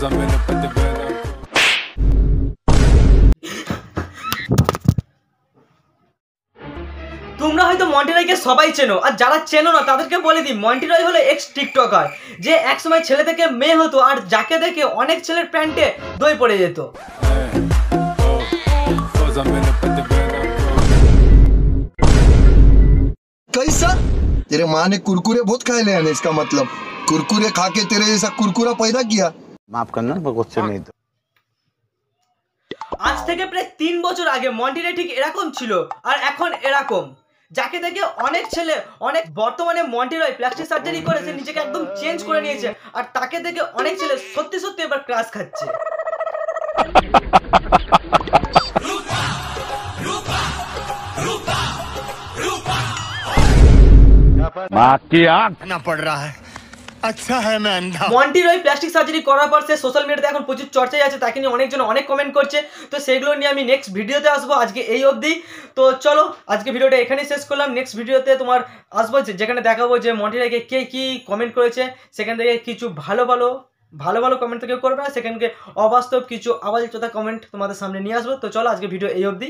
তোমরা হয়তো মন্টি রয়কে সবাই চেনো, আর যারা চেনো না তাদেরকে বলে দিই, মন্টি রয় হলো এক্স টিকটকার, যে একসময় ছেলে থেকে মেয়ে হতো আর যাকে দেখে অনেক ছেলের প্যান্টে দই পড়ে যেত। कैसा तेरे माँ ने कुरकुरे बहुत खाए ले हैं, इसका मतलब कुरकुरे खा के तेरे जैसा कुरकुरा पैदा किया। माफ करना क्वेश्चन नहीं तो। আজ থেকে প্রায় 3 বছর আগে মন্টি রয় ঠিক এরকম ছিল, আর এখন এরকম। যাকে দেখে অনেক ছেলে, অনেক বর্তমানে মন্টি রয় প্লাস্টিক সার্জারি করে সে নিজেকে একদম চেঞ্জ করে নিয়েছে, আর তাকে দেখে অনেক ছেলে সত্যি সত্যি এবার ক্রাশ খাচ্ছে। মন্টি রয় প্লাস্টিক সার্জারি করার পর সে সোশ্যাল মিডিয়াতে এখন প্রচুর চর্চায় আছে, তাকে নিয়ে অনেকজন অনেক কমেন্ট করছে। তো সেগুলো নিয়ে আমি নেক্সট ভিডিওতে আসবো, আজকে এই অবধি। তো চলো আজকে ভিডিওটা এখানেই শেষ করলাম। নেক্সট ভিডিওতে তোমার আসবো, যেখানে দেখাবো যে মন্টি রয়কে কে কী কমেন্ট করেছে, সেখান থেকে কিছু ভালো ভালো কমেন্ট থেকে করবে না, সেখানকে অবাস্তব কিছু আওয়াজ চোদা কমেন্ট তোমাদের সামনে নিয়ে আসবো। তো চলো আজকে ভিডিও এই অবধি।